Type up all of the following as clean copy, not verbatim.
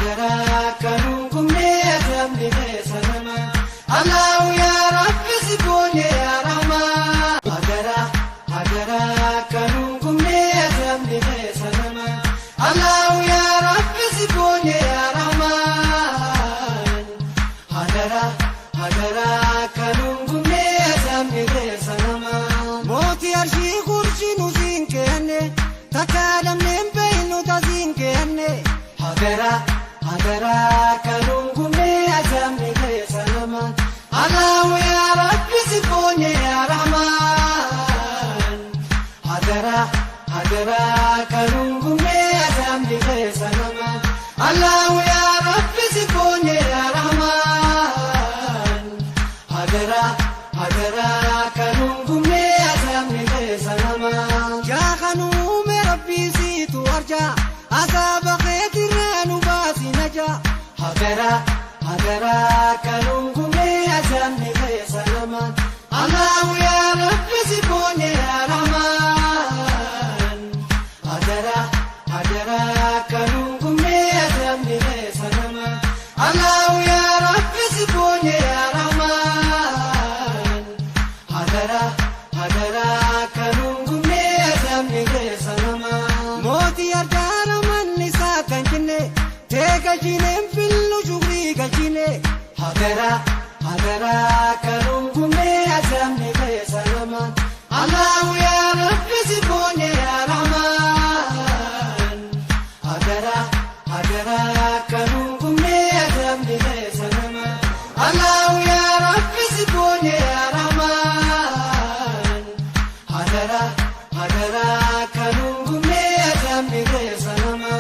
هجرا كنوكم نيتم لسنما الله يا رب سكوني يا رحمن هجرا كنوكم نيتم لسنما الله يا رب سكوني يا رحمن هجرا كنوكم نيتم لسنما موتي أرشي خرشي نسين كهني تكالم نمبين تزين كهني هجرا كنوكم نيتم لسنما الله يا رب سكوني يا رحمن هجرا كنوكم نيتم لسنما الله يا رب سكوني يا رحمن هجرا كنوكم نيتم لسنما يا خنوم ربي سيت وارجع عذاب خيتنا نباسي نجا هجرا كنوكم نيتم لسنما الله يا رب سكوني يا رحمن هجرا كنوكم نيتم لسنما الله يا رب سكوني يا رحمن هجرا كنوكم نيتم لسنما موتي أرجار من نساء كنجنة تيجا جينم في اللجوري كجينة هجرا كنوكم نيتم لسنما الله يا رب سكوني يا رحمن هجرا كنوكم نيتم لسنما الله يا رب سكوني يا رحمن هجرا كنوكم نيتم لسنما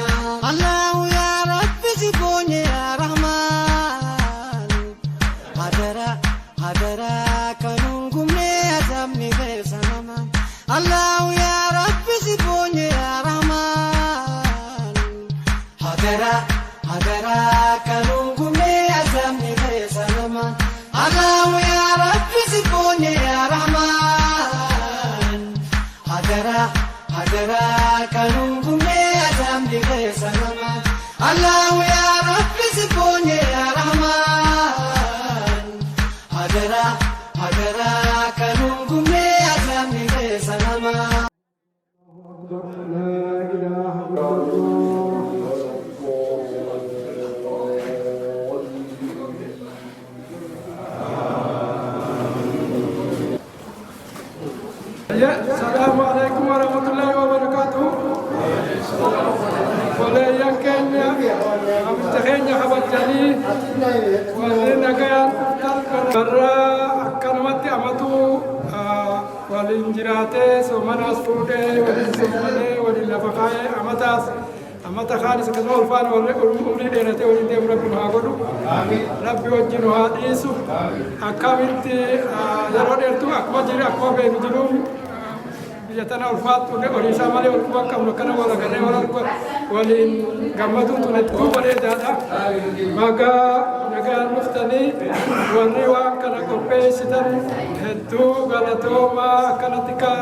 الله يا رب سكوني يا رحمن هجرا كنوكم نيتم لسنما الله يا رب سكوني يا رحمن هجرا كنوكم نيتم لسنما الله يا رب سكوني يا رحمن هجرا كنوكم نيتم لسنما الله يا رب سكوني يا رحمن هجرا كنوكم نيتم لسنما لا إله إلا السلام عليكم ورحمة الله وبركاته. ولا يمكن أمتحن حبتني ولنا كان برا كلمة أمتو والإنجراتي سومنا سفودي والإنسومني والإنفقاي أمتا خالص كذا الفان والأمري دينتي والإندي ربي نهاجرو ربي وجهنا هاديسو أكملتي يرون يرتو أكمل أكمل بينجلوم بيجتنا الفات وليس مالي والكوا كم نكنا ولا كنا ولين جمدو تنتقو ولا دادا ماجا نجا نفتني والروا كنا كوبيستن هدو غلطوما كنا تكا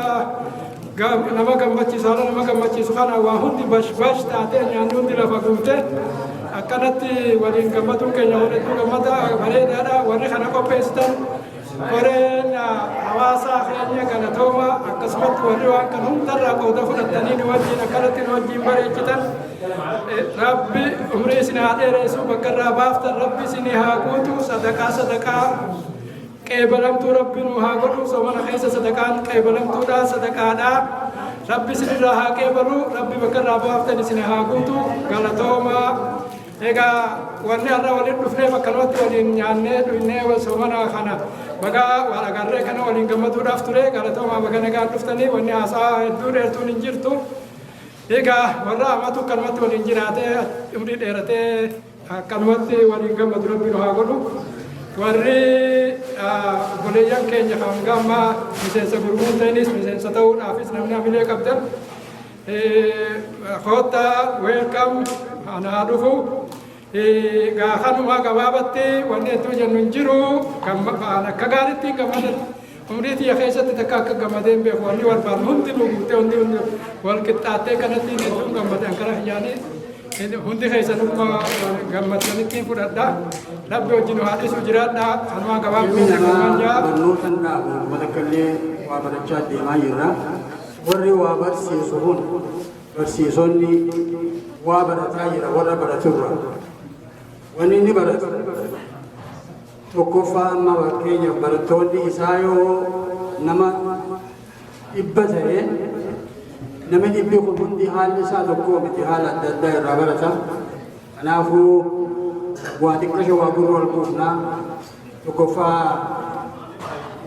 nama gammachi sukana wa hundi bash taate nyaanduun dila faguute akkanatti waliin gammaduun keenya walitti gammada bareedaadha warri kana qopheessitan koreen hawaasaa keenya galatooma akkasumatti warri waan kan hundarraa qooda fudhatanii wajjin akkanatti wajjin bareechitan rabbi umrii isin haa dheeressu bakka irraa baaftan rabbi isin haa guutu sadaqaa قبلمتو ربي نهاجرو سومنا خيس صدقان قبلمتو دا صدقانا ربي سنراها قبلو ربي بكر رابو أفتني سنهاجوتو غلطوما إيجا ورني الله ولين دفنه بكرات ولين يانه دفنه وسومنا خنا بقى ولا قرر كنا ولين جمدو دفتره غلطوما بقى نقال دفتني وني عصا الدور يرتو ننجرتو إيجا ورا ما تو كلمة ولين جراته أمري ديرته كلمة ولين جمدو ربي نهاجرو warri buleeyyan keenya hanga amma miseensa gurmuun ta'anis miseensa ta'uudhaafis namni hamilee qabdan hoota weelkam anaa dhufu gaafanuma gabaabatti wanni hedduu jennu hin jiru akka gaariitti gammadan umrii tiyya keessatti takka akka gammadeen beeku wanni barbaadu hundi nu guutee hundi wal qixxaattee kanatti hedduun gammadan kana hiyyaanii hundi keessanummaa gammadsanitti fudhadha rabbi wajjin haadhisu jiraadha anumaa gabaabbii jaa barnootan dhaabu matakallee waa barachaa deemaa jirra warri waa barsiisu kun barsiisonni waa barataa jira warra baraturra wanni inni baratu tokkoffaa amma fakkeenya barattoonni isaa yoo nama dhibba ta'e namni dhibbi kun hundi haalli isaa tokkoo miti haala adda addaa irraa barata kanaafuu waa xiqqasha waa gurra wal buufnaa tokkoffaa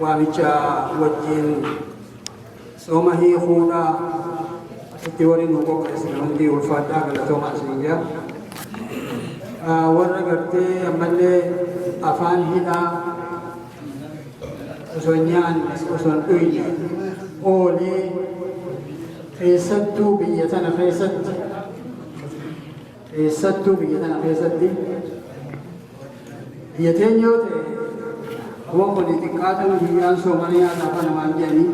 waamicha wajjin sooma hiikuudha itti waliin nu qopheessan hundi ulfaadhaa galatoomaa isin jaa warra gartee ammallee afaan hidhaa osoo nyaan osoo hin dhuyne oolee keessattuu biyya tana keessatti biyya teenya yoo ta'e waan kun xiqqaatan biyyaan soomaliyaa lafa namaan jedhanii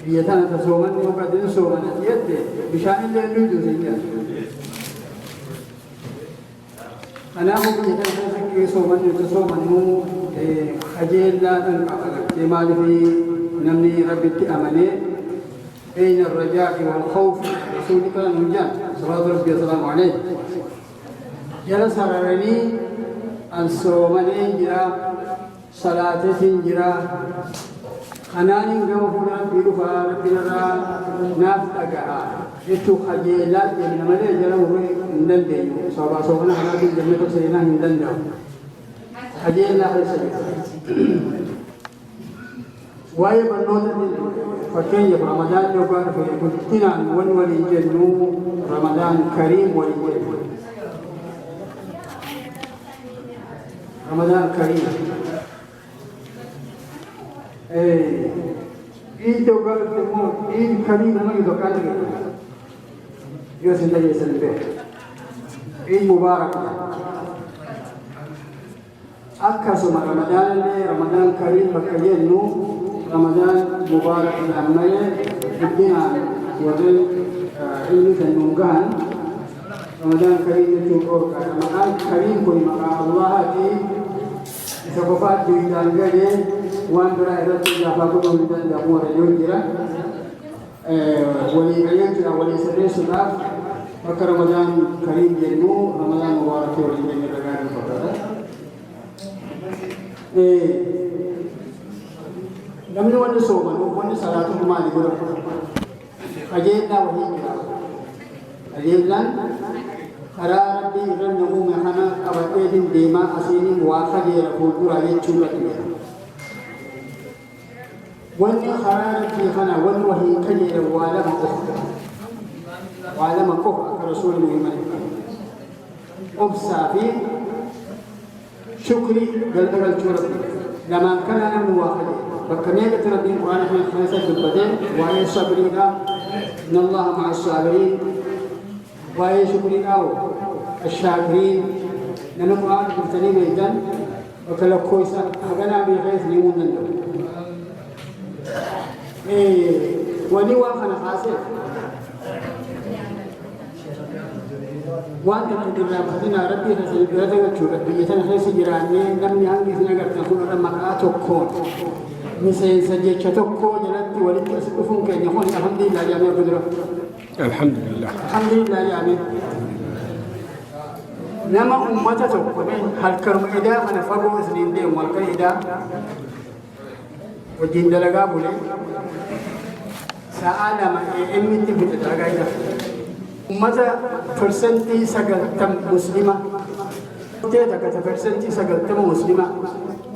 biyya tana ta soomanni yookaan soomana jette bishaan illee nuyi duusin kanaafuu biyya tana keessatti soomanni yoo soomannuu qajeellaadhaan qaba maaliif namni rabbitti amanee بين الرجاء والخوف رسولك المنجان صلى ربي وسلام عليه جلس ررني الصومنين جرا صلاة جرا خنانين كما فلان في رفا ربنا را نافقا يتو خجيلات من ملي جرا وروي ندن دي صوبا صوبنا خنانين جميع سينا ندن دو خجيلات خيسا واي بنوتا فكين رمضان يوكان في كنتنا ولي جنو رمضان كريم ولي جنو رمضان كريم عيد يوكان في عيد كريم ما يوكان يوسف الله يسلم عيد مبارك أكثر رمضان كريم بكيين نو رمضان مبارك الأمية الدنيا وذل علم النونجان رمضان كريم تشوفه رمضان كريم كل ما الله دي سبفات دويدان جدي وان برا إرتي جافاكم من دمور يوجرا ولي عيان ولي سرير سلاف وك رمضان كريم جنو رمضان مبارك ولي جنو رجال الفترة namni wanni soomanu wanni salaatu maali godhamu qajeelaa wahii jira qajeelaan karaa rabbii irra namuma kana qabateetiin deemaa asiiniin waa qajeela fuulduraa jechuu irratti jira wanni karaa rabbii kana wanni wahii qajeela waa lama qofa akka rasuuli muhimmani obsaa fi shukrii galgalchuu rabbi lamaan kana namni waa qajeela فكمية ربي القرآن في خمسة البدن وهي الصابرين إن الله مع الصابرين وهي شكرين أو الشاكرين لأن القرآن بالتالي ميدان وكلا كويسة حقنا بغيث ليمون النور ودي واقعنا خاصة وانت تقول ربنا ربي رسول برده وشورة بيتنا خيس جيراني لم يهنجي سنقر تقول رمى آتوكون مثل سجيتش توكو جلت ولد أسقفون كان يقول الحمد لله يا أمير بدر الحمد لله يا أمير نما أمته توكو هل كرم إدا أنا فبو سنين دي والكر إدا وجين دلقا بولي سأل ما أمتي بتدلقا إدا أمته فرسنتي سقلتم مسلمة تيتا فرسنتي سقلتم مسلمة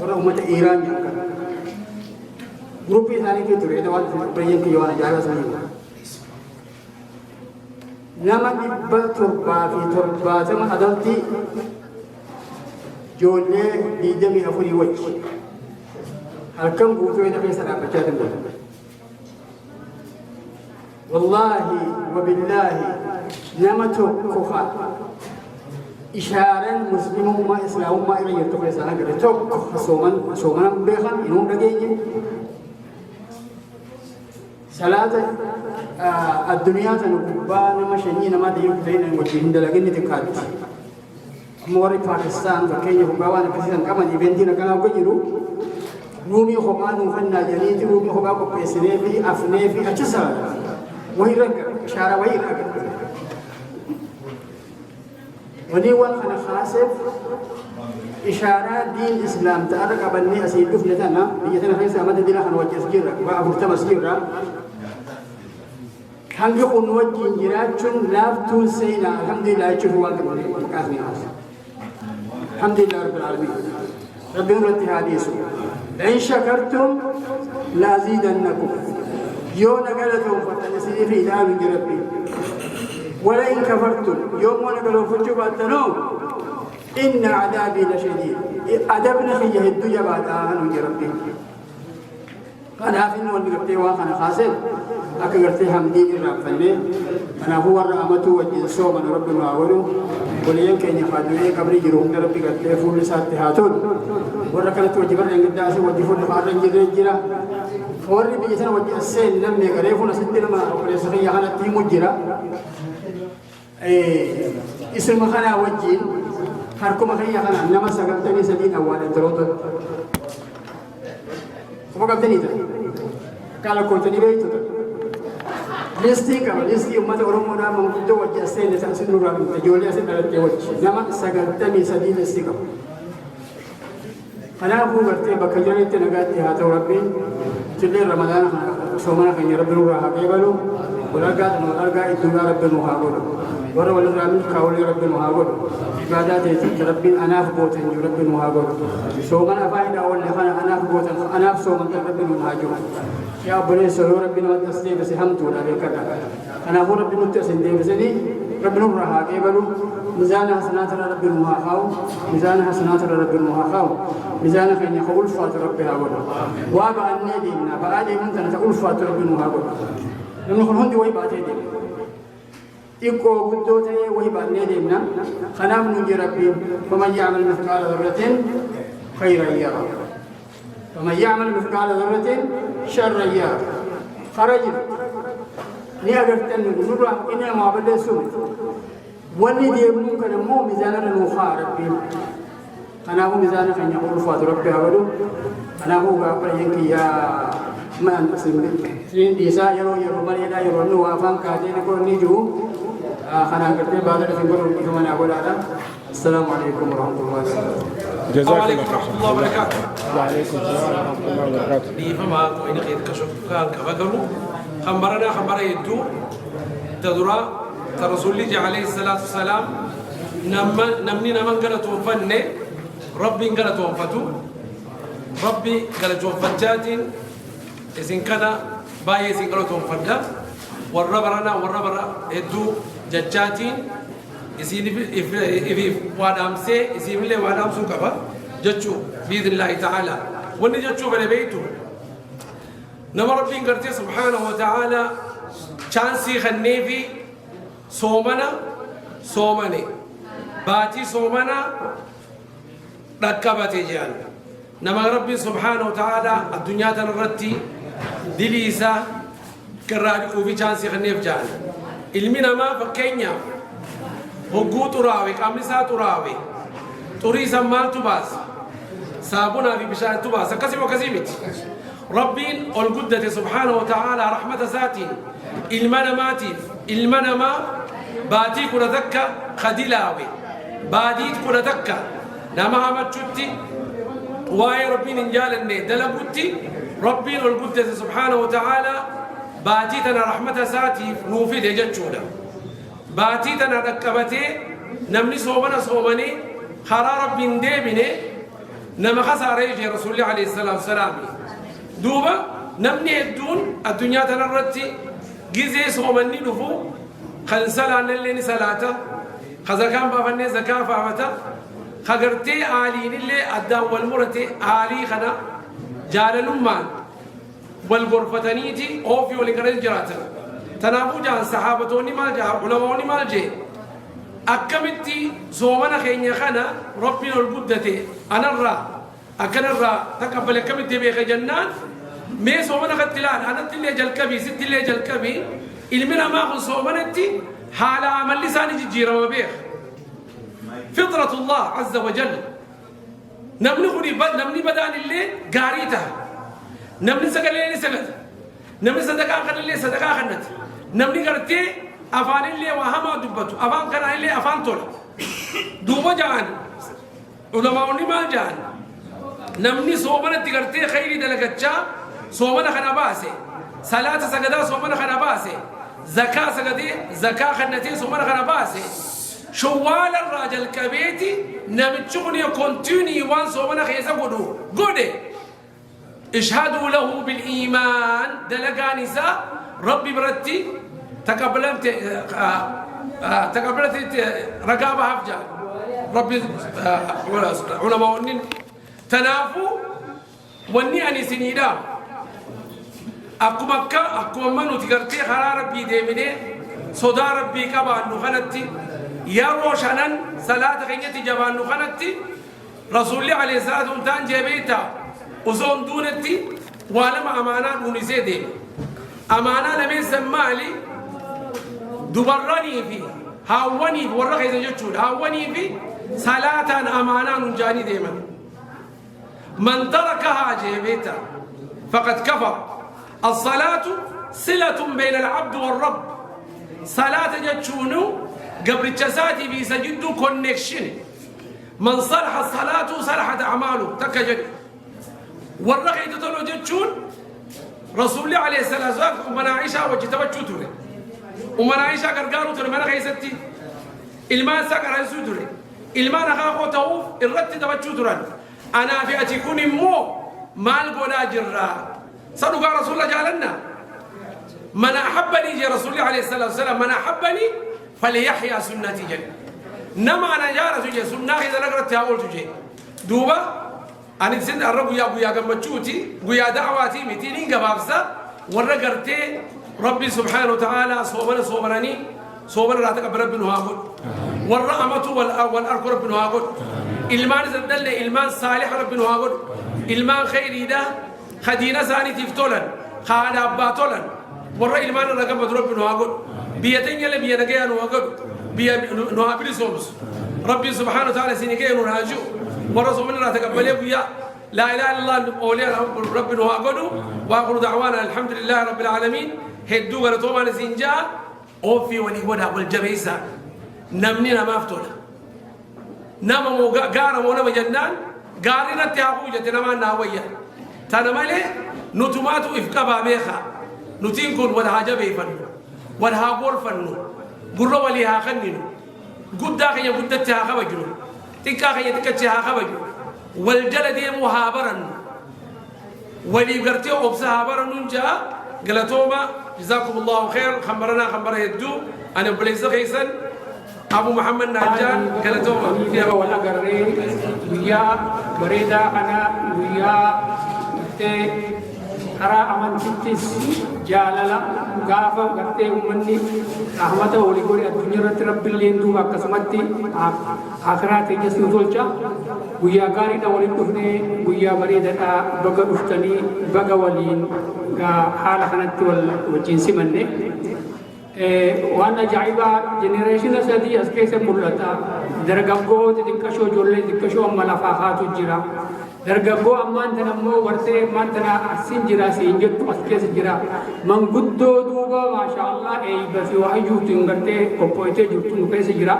ورا أمته إيران يمكن grupi tadi kita itu ada banyak kejuaraan jalan sendiri. Nama ibadah turba sama adalti jole di demi afuri wajib. Alkam butuh itu biasa apa cakap tu. Wallahi wabillahi nama tu kuha. Isyarat Muslim umat Islam umat ini itu biasa nak ada tu soman behan inum dagingnya. صلاة الدنيا تنقبان مشانين ما ديوك زين المجيهين دلقين تكاد موري باكستان فكيني هقوان كثيرا كمان يبندين كنا وكجرو رومي خبان وفنا جنيتي رومي خبان وبيسني في أفني في أجساد وهي رك شارع وهي رك وني والخنا خاسف إشارات دين الإسلام تأرك أبني أسيد دفنتنا بيجتنا خيس أمد دينا خن وجه سجيرة وأبورتما سجيرة هنجي خنوجي جراتشون لافتون سينا الحمد لله يشوفوا والكاسمي الحمد لله رب العالمين ربي نرتي حديثه لئن شكرتم لأزيدنكم يوم نقلتم فتنسي في إله من ربي ولئن كفرتم يوم نقلوا فجوا التنوم إن عذابي لشديد أدبنا في يهد جبات آهن من ربي أنا أفين ونقرتي واخنا خاسر أكرتي حمدين الرافني أنا هو الرحمة والجنسو من رب العالمين وليم كأني خادمي قبل جروم ربي قتله فول ساتهاتون وركنت وجبر عند وجفون خارج جرا فوري بيجتنا وجه السين لم يقريفون ستنا ما أقول سخيا أنا تيم جرا اسم خنا وجين حركم خيا خنا نما سقطني سدين أول تروت فوق بدني ده قال كنتني بيت لستي أمة أورمونا من كنت وجه السين لتأسين نورا تجولي أسين على الجوج نما سقطني سدين لستيكم أنا أبو برتي بكجري تنقات هذا ربي تلي رمضان سومنا خير ربي نورا هكيبلو ولا قاد الدنيا ربي نوهاقولو ورا ولا رامي كاولي ربي نوهاقولو عبادات ربي أنا فبوتن ربي نوهاقولو سومنا فايدا أول لخنا أنا فبوتن أنا فسومنا ربي نوهاجو يا أبني سلو ربي نوتسلي بس همتو لا بكذا أنا أبو ربي نوتسلي بسني ربي نورا هكيبلو ميزان حسنات ربي نوهاقاو ميزان حسنات ربي نوهاقاو ميزان خير يقول فات ربي هاقولو وابا النادينا بعد من تقول فات ربي نوهاقولو لما نكون هندي وهي بعدين إيكو بدو تاني وهي بعدين ديمنا خنام نجي ربي فمن يعمل مثقال ذرة خيرا يرى ومن يعمل مثقال ذرة شرا يرى خرج ني أقدر نقول إننا ما بدنا سوم وني دي ممكن مو ميزان النخاع ربي أنا هو ميزان خير يقول فات ربي هاقولو أنا هو قابل ينكي يا ما أنتسمي سين ديسا يرو مريدا يرو نوا فان كاتين كون نيجو خنا كرتي بعد الفيلم كمان أقول هذا السلام عليكم ورحمة الله وبركاته جزاك الله الله وبركاته وعليكم السلام ورحمة الله وبركاته دي فما وين خير كشوف كان كفاكرو خبر يدو تدرى رسول الله عليه الصلاة والسلام نمني نمن قالت وفنة ربي قالت وفتو ربي قالت وفتات إذن كذا باي إذن قالتهم فردا والربرنا هدو ججاتين إذن إذ وادام سي إذن لي وادام سوكبا جتشو بإذن الله تعالى وني جتشو بني بيتو نما ربي قرتي سبحانه وتعالى شانسي خنيفي صومني باتي صومنا ركبتي جان نما ربي سبحانه وتعالى الدنيا تنرتي دليسا كرادك وفي شانسي خنيف جان المنا ما فكينيا هقو تراوي كاملسا تراوي تريسا مال تباس سابونا في بشان تباس كسي وكسيمت ربين القدة سبحانه وتعالى رحمة ذاتي المنا ما باتي كنا ذكا خدلاوي باديت كنا ذكا نما عمد شتي واي ربين انجالني دلبوتي ربين القدس سبحانه وتعالى باتيتنا رحمة ساتي نوفي دجتشونا باتيتنا ركبتي نمني صومني خرا ربين ديبني نما خسر يجي رسول الله عليه الصلاة والسلام دوبا نمني الدون الدنيا تنرتي جزء صومني نفو خنسلا نلني صلاته خزكان بافني زكاة فافتا خغرتي آلين اللي أدى والمرتي آلي خنا جال الأمان والغرفتنيتي أوفي ولقرن جراتا تنابو جان صحابتوني مال جا علماوني مال جي أكملتي صومنا خينيا خنا ربنا البدتي أنا الرا أكن الرا تقبل أكملتي بيخ جنان مي صومنا قتلان أنا تلي جل كبي ست اللي جل كبي المنا ما خل صومنتي حال عمل لساني جيرة وبيخ فطرة الله عز وجل نمني بدان اللي قاريتها نمني سقل اللي سقل نمني صدقاء خن اللي صدقاء خنت نمني قرتي أفان اللي وهما دبتو أفان كنا اللي أفان طول دوبا جان علماء ما جان نمني صومنا تقرتي خيري دلقتشا صومنا خنا باسي صلاة سجدا صومنا خنا باسي زكاة سجدي زكاة خنتي صومنا خنا باسي شوال الراجل كبيتي نمتشغني كونتيني وان صومنا خيسا قدو قدي اشهدوا له بالإيمان دلقانيسا ربي برتي تقبلت رقابة هفجا ربي علماء ونين تنافوا وني أني سنيدا أكو مكة أكو منو تقرتي خلا ربي ديمني صدا ربي كبان نخنتي يا روشانن صلاة خينتي جبان نخنتي رسول الله عليه الصلاة والسلام جبيتا وزون دونتي ولما أمانة نونسي ديم أمانة لمن سمالي دبرني في هاوني ورقة إذا جتشون هاوني في صلاة أمانة نجاني ديما من تركها جيبيتا فقد كفر الصلاة صلة بين العبد والرب صلاة جتشونو قبل الجساتي بيسجدوا كونكشن من صلح الصلاة صلحت أعماله تكجد والرقة تطلع جتشون رسول الله عليه الصلاة والسلام ومن عائشة وجتبتشو توري ومن عائشة قرقارو توري من غيستي المان سكر هيسو توري المان أخاقو توف الرد تبتشو توران أنا في أتكون مو مال قولا جرا صدق رسول الله جعلنا من أحبني جي رسول الله عليه الصلاة والسلام من أحبني فليحيا سنتي جل نما أنا جا رسول الله سنة إذا نقرأت يا أول تجي دوبا أنا سند الرب يا أبو يا جمتشوتي ويا دعواتي متيني جبابسا ورقرتي ربي سبحانه وتعالى صوبرني صوبر راتك برب نهاقول والرحمة والأرك رب نهاقول إلمان زدل إلمان صالح رب نهاقول إلمان خيري ده خدينا ثاني تفتولن خاد أباتولن ورا إلمان رقم رب نهاقول بيتين يلا بينجيا نهاقول نهابلي سومس ربي سبحانه وتعالى سينجيا نهاجو ورا صوبنا راتك بليه لا إله إلا الله أولياء رب نهاقول وآخر دعوانا الحمد لله رب العالمين هدو غلطوما نسينجا أوفي وليودا والجبيسة نمنينا ما فتولا نما مو غارا مونا مجنان غارينا تيابو جتنا ناويا تنمالي نتماتو إفكا بابيخا نتينكون ودها جبيفن ودها غورفن غرو وليها خنينو قدا خيا قدا تها خبجو تكا خيا تكتها خبجو والجلد مهابرن ولي غرتي أبسها برن جا قلتوما جزاكم الله خير خمرنا خمره يدو أنا بليس خيسن أبو محمد نجار قلتوما يا ولا قرري ويا بريدا أنا ويا أرى أمن كتيس جاللا غافا قرتي أمني رحمة وليقول الدنيا رب اللي ندو أكسمتي آخرات جسم زوجة ويا غاري دولي كفني ويا بريدا بقى أفتني بقى ولين حال خنت والجنس مني وانا جايبا جنريشن سدي اسكيس مولتا درغغو دكشو جولي دكشو املا فاخاتو جرا درغغو امان تنمو ورته مان تنا اسين جرا سينجت اسكيس جرا من غدو دوبا ما شاء الله اي بس وحيو تنغرته كوبويته جوتو كيس جرا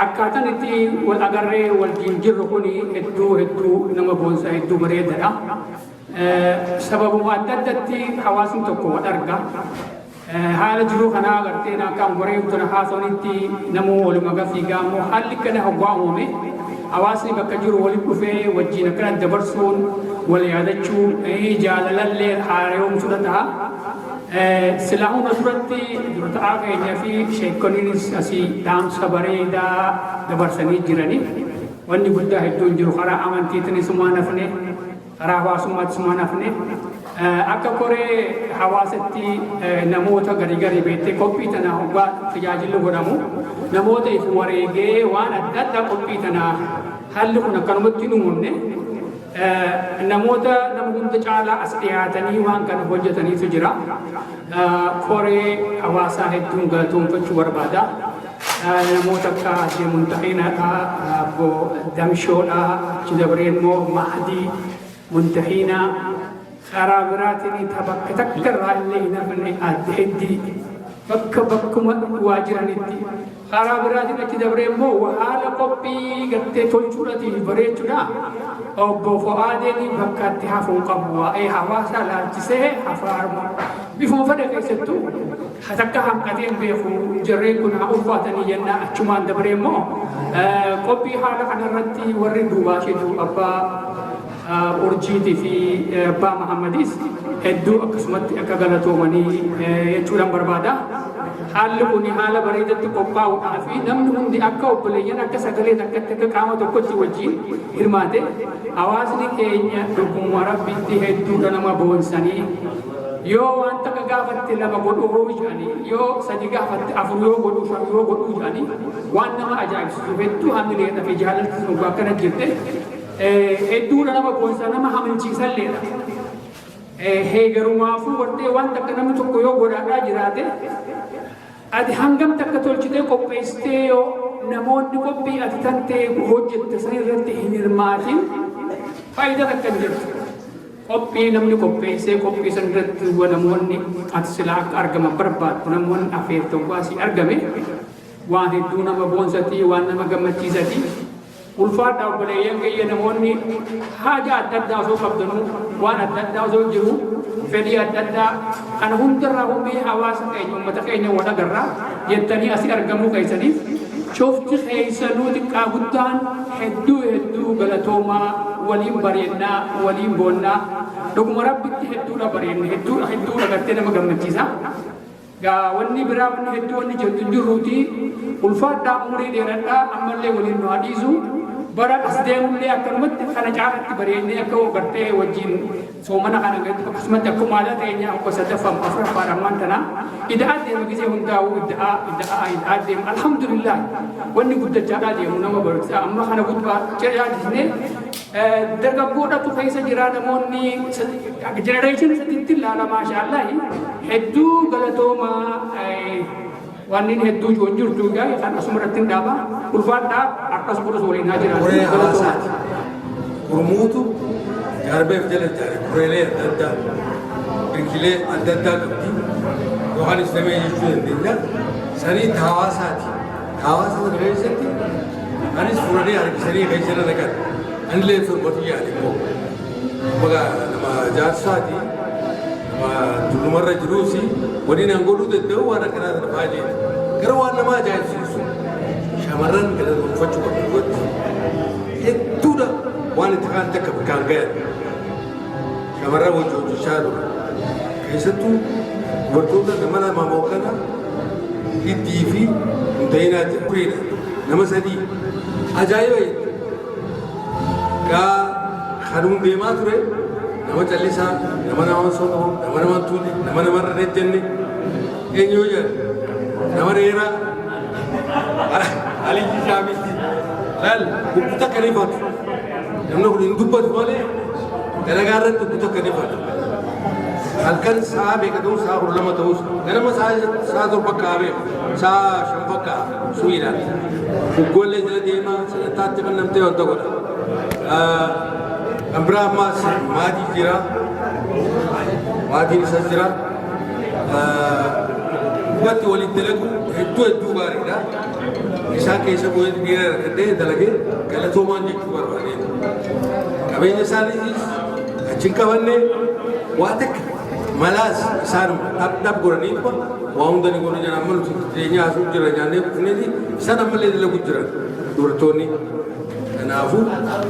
اكاتن تي والاغري والجنجر كوني ادو نما بونسا ادو مريدا سبب معددتي حواسم تكو ودرغا حال جرو خنا غرتينا كام غريب تنا حاسونتي نمو ولما فيغا مو حل كده هواومي اواسي بكجرو ولي كفي وجينا كان دبرسون وليادچو اي جالل حاريوم سدتها سلاحون سرتي درتا كاي في شيكونيس اسي دام صبريدا دبرسني جيراني وني بدا هدون جرو خرا امانتي تني سمانا فني راواسمات سمانا فني akka koree hawaasatti namoota garii beektee qophii tanaa hoggaa tajaajilli godhamu namoota if wareegee waan adda addaa qophii tanaa haalli kun akkanumatti hin uumamne namoota nama hunda caalaa as dhiyaatanii waan kana hojjetaniitu jira. Koree hawaasaa hedduun galatoomfachuu barbaada. Namoota akka deemuun ta'iinadha, Abbo Damshoodha, achi dabaree immoo Mahadii Muntahiinaa karaa biraatiin bakka takka irraa illee hin hafne adda heddii bakka bakkuma waa jiranitti karaa biraatiin achi dabaree immoo haala qophii gartee tolchuudhaatiin bareechuudha. Obbo Fo'aadeen bakka itti hafuun qabu waa'ee hawaasaa laalchisee hafaarma bifuma fedhe keessattuu takka hanqateen beeku jarreen kun haa ulfaatanii jennaa achumaan dabaree immoo qophii haala kanarratti warri duubaa jedhu abbaa urjiitii fi abbaa Mahammadis hedduu akkasumatti akka galatoomanii jechuudhaan barbaada. Haalli kun haala bareedatti qophaa'uudhaa fi namni hundi akka obboleeyyan akka sagalee akka qaama tokkotti wajjin hirmaate hawaasni keenya dhuguma rabbitti hedduudha nama boonsanii yoo waan takka gaafatti lama godhuu jedhanii yoo sadi gaafatti afur yoo godhuu shan yoo godhuu jedhanii waan nama ajaa'ibsiisu hedduu hamileedha fi jaalalli akkana jirte hedduudha nama boonsa nama hamanchiisalleedha. Heegarumaafuu wartee waan takka namni tokko yoo godhaadhaa jiraate ati hangam takka tolchitee qopheessitee yoo namoonni qophii ati tantee hojjette san irratti hin hirmaatin faayidaa takka hin jirtu. Qophii namni qopheessee qophii san irratti namoonni ati silaa akka argaman barbaaddu namoonni afeertawwaa si argame waan hedduu nama boonsatii waan nama gammachiisatii. Ulfaadha obboleeyyan kiyya namoonni haja adda addaa osoo qabdanuu waan adda addaa osoo jiru fedhii adda addaa kana hundarraa humbee hawaasa keenya uummata keenya wal agarraa jettanii asii argamuu keessaniif shofti keessanuu xiqqaa guddaan hedduu galatoomaa waliin bareennaa waliin boonnaa dhuguma rabbitti hedduudha bareenne hedduudha gartee nama gammachiisa. Wanni biraa wanni hedduu wanni jirtu jirruuti ulfaadhaa umurii dheeradhaa ammallee waliin nu hadiisu bara as deemullee akkanumatti kana caalatti bareennee akka gartee wajjin soomana kana akkasumatti akkuma aadaa ta'eenyaa akka sadaffam afuraffaan ammaan tana ida'aa deemu gisee hundaa'uu ida'aa deemu alhamdulillah wanni guddachaadhaa deemu nama barsiisa amma kana gubbaa jedhaadisnee dargaggoodhatu keessa jira namoonni jenereeshinii sadiitti ilaala maashaallahi hedduu galatoomaa waan inni hedduu joon jirtu gaa kan asumarratti hin dhaaba ulfaadhaa akkas godhus waliin haa jiraatu. Koree hawaasaati. Gurmuutu jaarbeef jala jaare koreelee adda addaa birkilee adda addaa qabdi yookaan islamee jechuu dandeenya saniitti hawaasaati. Hawaasa sana keessatti anis fuudhanii harkisanii keessana naqan anillee firmatu yaade immoo nama jaarsaati. Tullumarra jiruusi waliin an godhuu danda'u waan akkanaa sana baay'ee gara waan nama ajaa'ibsiisu shamarran gada dhuunfachuu qabu hedduudha waan itti kaan takka bakkaan gayan shamarran wajji hojjechaa dura keessattuu dubartoota nama lamaa kana hiddii fi muntayinaa jiruudha nama sadii ajaa'iba gaa kanuun deemaa ture nama callisaa nama nama soqamu nama nama tuuti nama nama rarrejjenne eenyu jedhu nama dheeraa Aliyyi Shaamitti laal dubbii takka ni faatu namni kun hin dubbatu malee dalagaa irratti dubbii takka ni faatu halkan sa'a beeka ta'us sa'a kudha lama ta'us ganama sa'a torba kaa'amee sa'a shan fakka suuyidhaan fuggoollee jala deemaa sagantaatti qunnamtee wanta godha. Ambra mas mati jira, mati nisas jira. Buat walit dalagu itu bari dah. Misal kisah buat dia kerja dalage, kalau cuma ni kubar bari. Kami ni sali cingkawan ni, watak malas sar tap gorani pun, wang dani gorani jangan malu dia asal jira jangan ni sana malu dalagu jira, durtoni. Naafu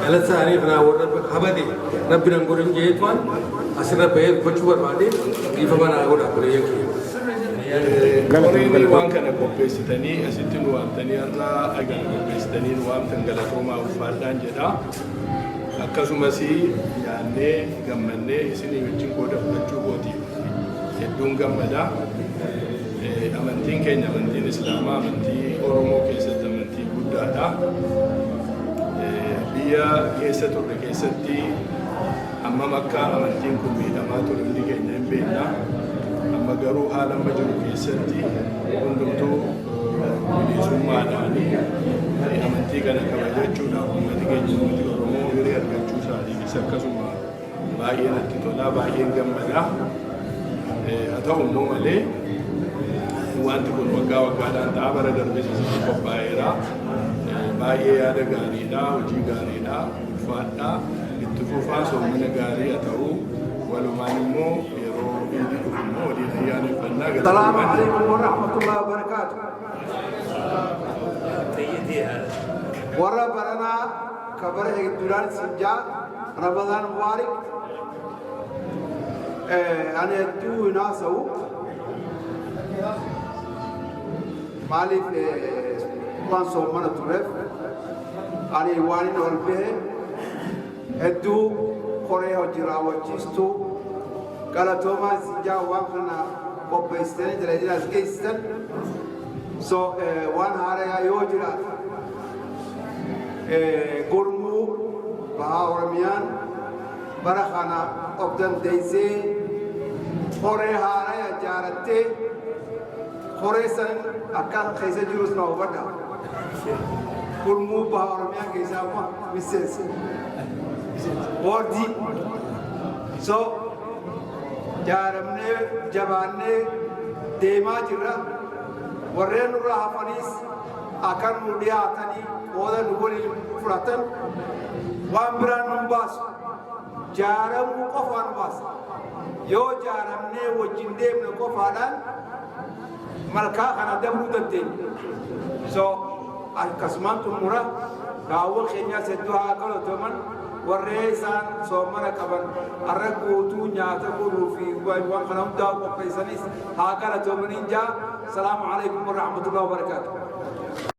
ala saani kana warra habade rabbi nan gorin jeetwan asira bayel kochu barbaade ifamana goda kore yake Koreen waan kana qopheessitanii asitti nu waamtanii har'a agar qopheessitanii nu waamtan galatoomaa ulfaadhaan jedha. Akkasumas yaannee gammannee isinii wajjin qooda fudhachuu kootiif hedduun gammada. Amantiin keenya amantiin Islaamaa amantii Oromoo keessatti amantii guddaadha. biyya keessa turre keessatti amma akka amantiin kun miidhamaa ture hundi keenya hin beekna. Amma garuu haala amma jiru keessatti hundumtuu bilisummaadhaan amantii kana kabajachuudhaaf uummati keenya uummati Oromoo hiree argachuu isaatiifis akkasuma baay'ee natti tolaa, baay'een gammadaa. Haa ta'u immoo malee wanti kun waggaa waggaadhaan ta'a bara darbee sirriitti qophaa'eera. Baay'ee yaada gaariidha, hojii gaariidha, ulfaadha, itti fufaa soomana gaarii haa ta'u walumaan immoo yeroo itti dhufu immoo waliin ayyaaneffannaa galateeffannaa. Salaamu alaikum wa rahmatullahi wa barakaatu. Warra baranaa kabara eegduudhaan sinjaa Ramadaan Mubaarak ani hedduu hin haasa'u. Maaliif waan soomana tureef ani waan hin ol bahe hedduu koree hojii raawwachiistuu galatoomaa sinjaa waan kana qopheessitanii tajaajila as geessisan waan haarayaa yoo jiraatu gurmuu bahaa Oromiyaan bara kana of dandeessee koree haarayaa ijaarattee koree san akka keessa jirus na hubadha. Gurmuu bahaa Oromiyaa keessaa amma miseensa boordii jaaramnee jabaannee deemaa jirra. Warreen nurraa hafaniis akka nu dhiyaatanii qooda nu waliin fudhatan waan biraan nu baasu jaaramuu qofaa nu baasa. Yoo jaaramnee wajjin deemne qofaadhaan malkaa kana dabruu dandeenya. Akkasumaan xumura gaawwan keenyaas hedduu haa galatooman. Warreen isaan soomana qaban har'a guutuu nyaata godhuu fi waan kana hundaa qopheessanis haa galatoomanii jaa. Salaamu alaikum wa rahmatullahi wa barakaatuh.